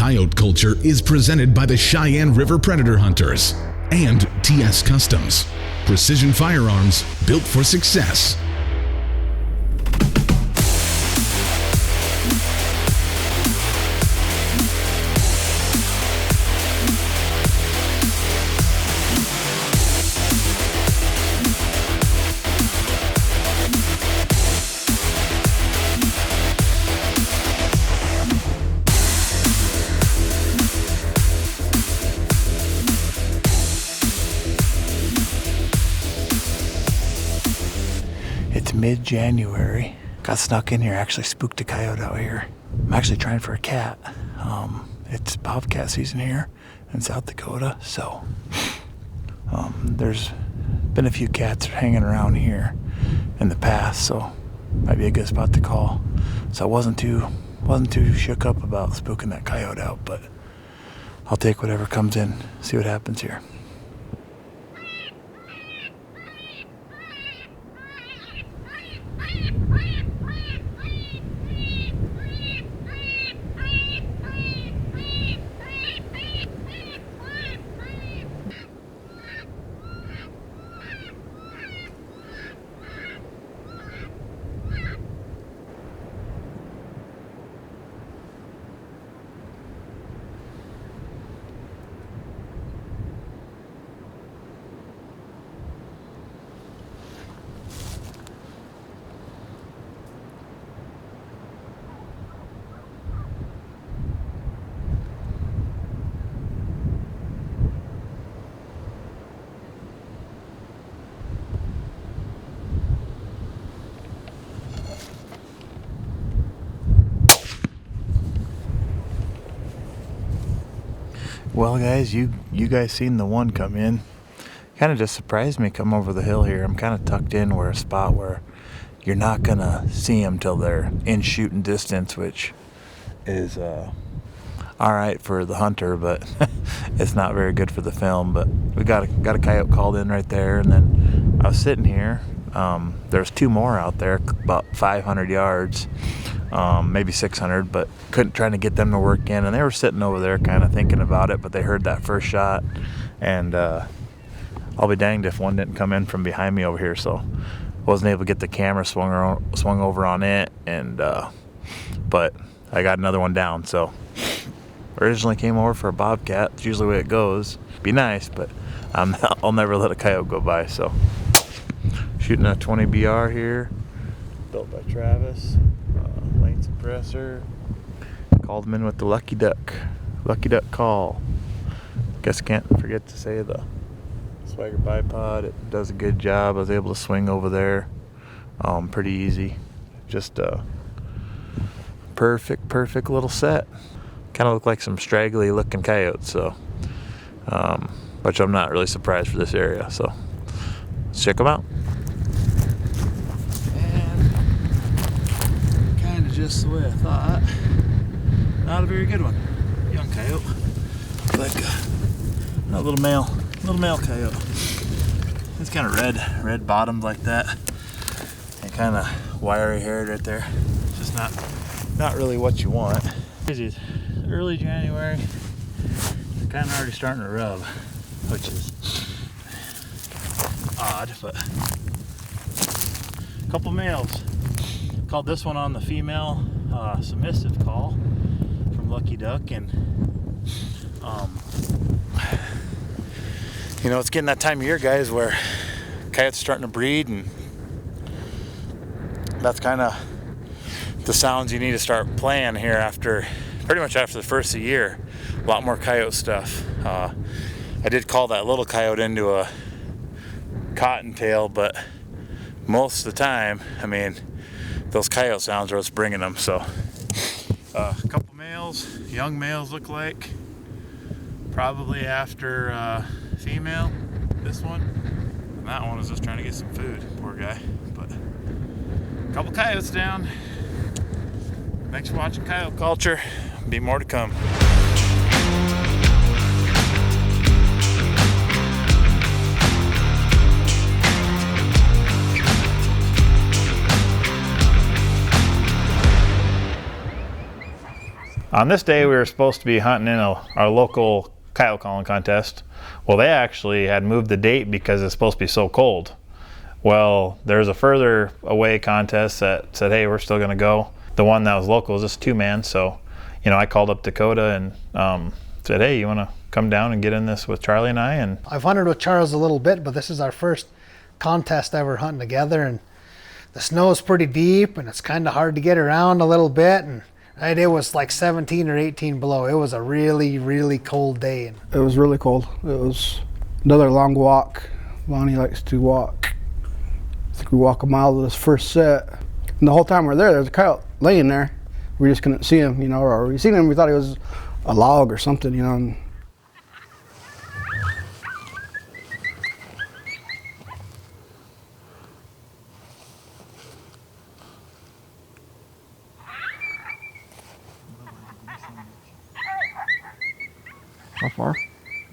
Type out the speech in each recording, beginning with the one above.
Coyote culture is presented by the Cheyenne River Predator Hunters and TS Customs. Precision firearms built for success. It's mid-January. Got snuck in here, actually spooked a coyote out here. I'm actually trying for a cat. It's bobcat season here in South Dakota, so there's been a few cats hanging around here in the past, so might be a good spot to call. So I wasn't too shook up about spooking that coyote out, but I'll take whatever comes in, see what happens here. Well, guys, you guys seen the one come in. Kind of just surprised me come over the hill here. I'm kind of tucked in where a spot where you're not gonna see them till they're in shooting distance, which is all right for the hunter, but it's not very good for the film. But we got a coyote called in right there, and then I was sitting here. There's two more out there, about 500 yards. Maybe 600, but trying to get them to work in, and they were sitting over there kind of thinking about it, but they heard that first shot, and I'll be danged if one didn't come in from behind me over here, so wasn't able to get the camera swung over on it, and but I got another one down. So originally came over for a bobcat. It's usually the way it goes. Be nice, but I'll never let a coyote go by. So shooting a 20 BR here, built by Travis. Lane suppressor. Called them in with the lucky duck call. Guess can't forget to say the Swagger bipod. It does a good job. I was able to swing over there pretty easy. Just a perfect little set. Kind of look like some straggly looking coyotes, so which I'm not really surprised for this area. So let's check them out. Just the way I thought. Not a very good one. Young coyote. Like a little male coyote. It's kind of red bottomed like that, and kind of wiry haired right there. Just not really what you want. Crazy. Early January. It's kind of already starting to rub, which is odd, but a couple males. Called this one on the female submissive call from Lucky Duck, and it's getting that time of year, guys, where coyotes are starting to breed, and that's kind of the sounds you need to start playing here pretty much after the first of the year. A lot more coyote stuff. I did call that little coyote into a cottontail, but most of the time, those coyote sounds are what's bringing them. So a couple males, young males look like, probably after female, this one, and that one is just trying to get some food, poor guy. But a couple coyotes down. Thanks for watching Coyote Culture. Be more to come. On this day, we were supposed to be hunting in our local coyote calling contest. Well, they actually had moved the date because it's supposed to be so cold. Well, there's a further away contest that said, hey, we're still going to go. The one that was local was just 2-man, so I called up Dakota and said, hey, you want to come down and get in this with Charlie and I? And I've hunted with Charles a little bit, but this is our first contest ever hunting together, and the snow is pretty deep and it's kind of hard to get around a little bit, and it was like 17 or 18 below. It was a really, really cold day. It was really cold. It was another long walk. Lonny likes to walk. I think we walk a mile to this first set. And the whole time we're there, there's a coyote laying there. We just couldn't see him, or we seen him, we thought he was a log or something, and how far?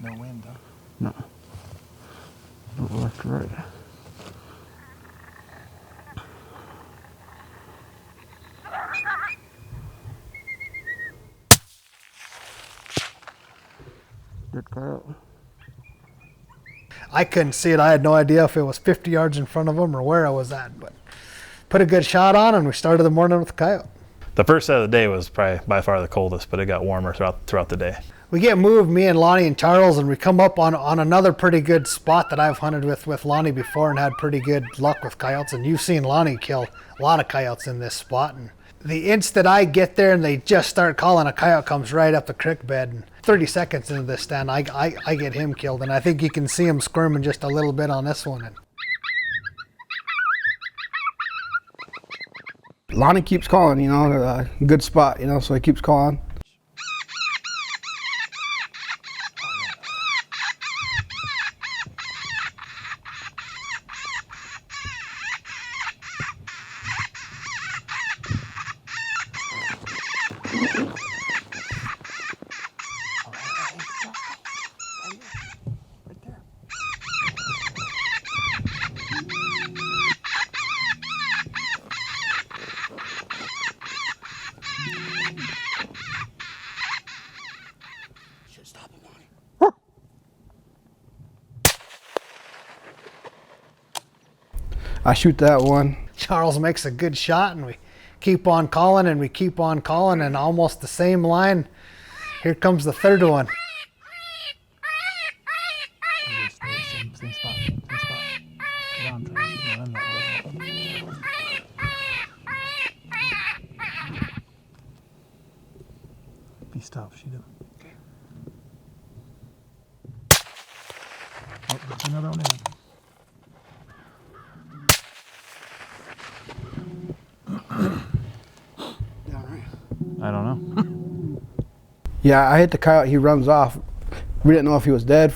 no wind, huh? No. No, left to right. Good coyote. I couldn't see it. I had no idea if it was 50 yards in front of him or where I was at, but put a good shot on, and we started the morning with the coyote. The first set of the day was probably by far the coldest, but it got warmer throughout the day. We get moved, me and Lonnie and Charles, and we come up on another pretty good spot that I've hunted with Lonnie before and had pretty good luck with coyotes. And you've seen Lonnie kill a lot of coyotes in this spot. And the instant I get there and they just start calling, a coyote comes right up the creek bed. And 30 seconds into this stand, I get him killed. And I think you can see him squirming just a little bit on this one. And Lonny keeps calling, good spot, so he keeps calling. I shoot that one. Charles makes a good shot, and we keep on calling, and we keep on calling, and almost the same line. Here comes the third one. Same spot. Get on to it. He stopped. Shoot him. Okay. Oh, there's another one in. I don't know. Yeah, I hit the coyote, he runs off. We didn't know if he was dead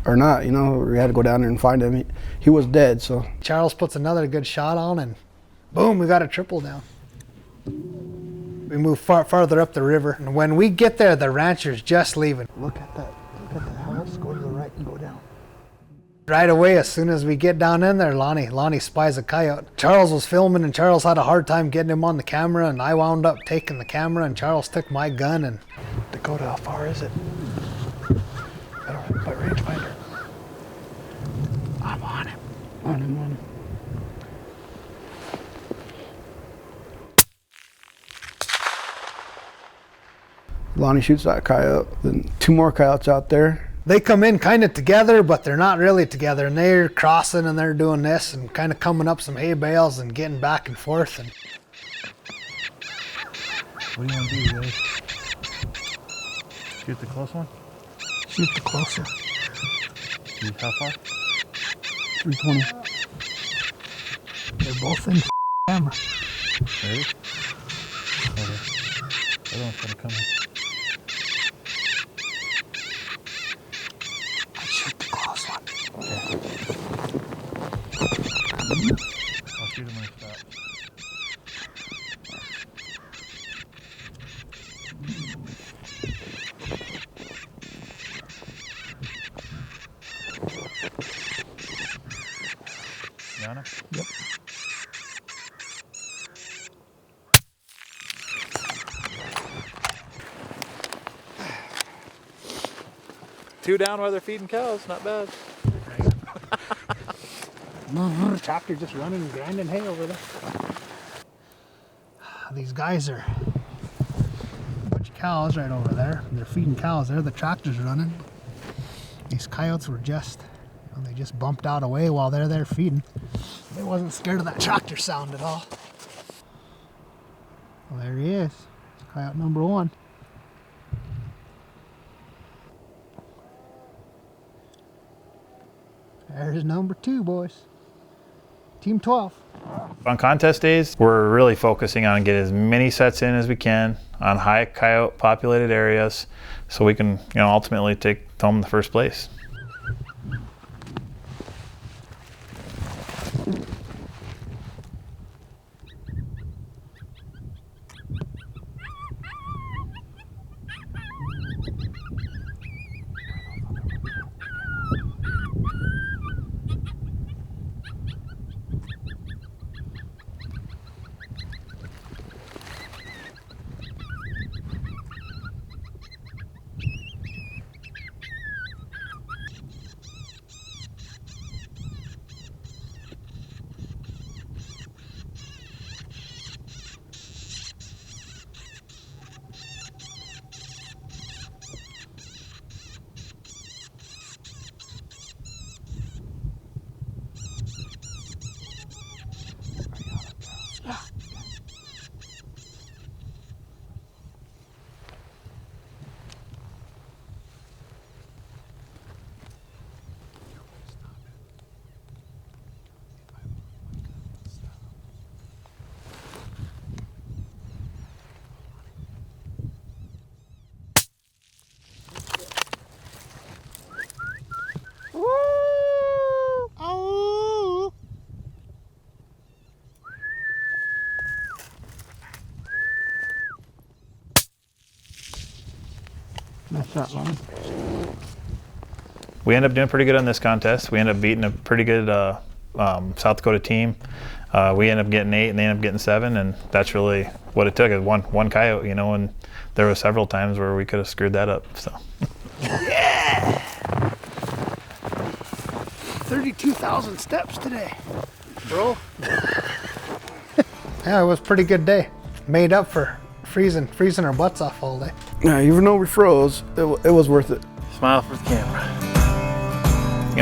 or not, we had to go down there and find him. He was dead, so. Charles puts another good shot on, and boom, we got a triple down. We move farther up the river, and when we get there, the rancher's just leaving. Look at that house, go to the right and go down. Right away, as soon as we get down in there, Lonnie spies a coyote. Charles was filming, and Charles had a hard time getting him on the camera, and I wound up taking the camera, and Charles took my gun. And Dakota, how far is it? I don't know, by rangefinder. I'm on him. On him. Lonnie shoots that coyote, then 2 more coyotes out there. they come in kind of together, but they're not really together, and they're crossing and they're doing this and kind of coming up some hay bales and getting back and forth. And what do you want to do, guys? Shoot the close one? Shoot the closer. How far? 320. they're both in camera. Ready? Okay. Other one's gonna come in. Shoot the close one. Okay. I'll shoot him when he stops. Got him? Yep. 2 down while they're feeding cows. Not bad. Tractor just running and grinding hay over there. These guys are a bunch of cows right over there. They're feeding cows there. The tractor's running. These coyotes were just, they just bumped out away while they're there feeding. They wasn't scared of that tractor sound at all. Well, there he is. Coyote number 1. There's number 2, boys. Team 12. On contest days, we're really focusing on getting as many sets in as we can on high coyote populated areas so we can, ultimately take home the first place. Nice shot, Lonny. We ended up doing pretty good on this contest. We ended up beating a pretty good South Dakota team. We ended up getting 8 and they ended up getting 7, and that's really what it took. Is one coyote, and there were several times where we could have screwed that up. So. Yeah! 32,000 steps today, bro. Yeah, it was a pretty good day. Made up for freezing our butts off all day. Yeah, even though we froze, it was worth it. Smile for the camera.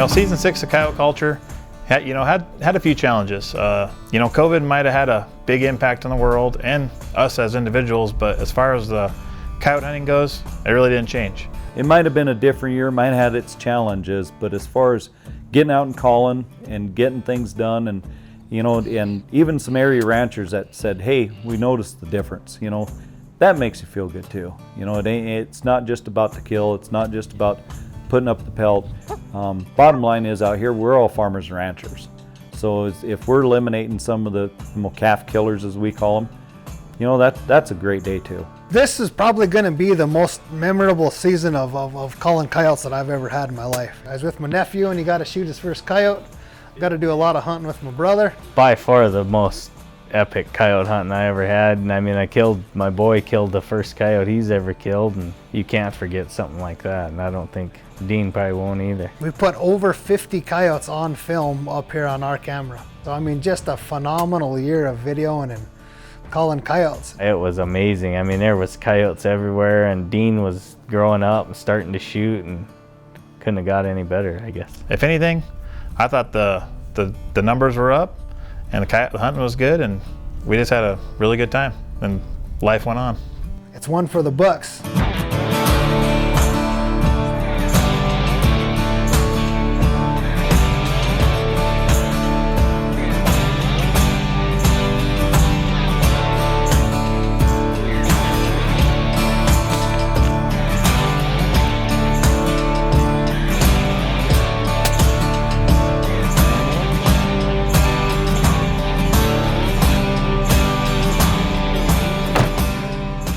Season 6 of coyote culture had a few challenges. COVID might have had a big impact on the world and us as individuals, but as far as the coyote hunting goes, it really didn't change. It might have been a different year, might have had its challenges, but as far as getting out and calling and getting things done, and and even some area ranchers that said, hey, we noticed the difference, that makes you feel good too. It's not just about the kill, it's not just about putting up the pelt. Bottom line is, out here we're all farmers and ranchers. So if we're eliminating some of the calf killers, as we call them, that's a great day too. This is probably going to be the most memorable season of calling coyotes that I've ever had in my life. I was with my nephew and he got to shoot his first coyote. Got to do a lot of hunting with my brother. By far the most epic coyote hunting I ever had. And I mean, my boy killed the first coyote he's ever killed, and you can't forget something like that. And I don't think Dean probably won't either. We put over 50 coyotes on film up here on our camera. So I mean, just a phenomenal year of videoing and calling coyotes. It was amazing. I mean, there was coyotes everywhere, and Dean was growing up and starting to shoot, and couldn't have got any better, I guess. If anything, I thought the numbers were up and the coyote hunting was good, and we just had a really good time and life went on. It's one for the books.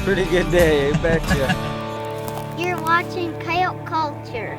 Pretty good day, I bet you. You're watching Coyote Culture.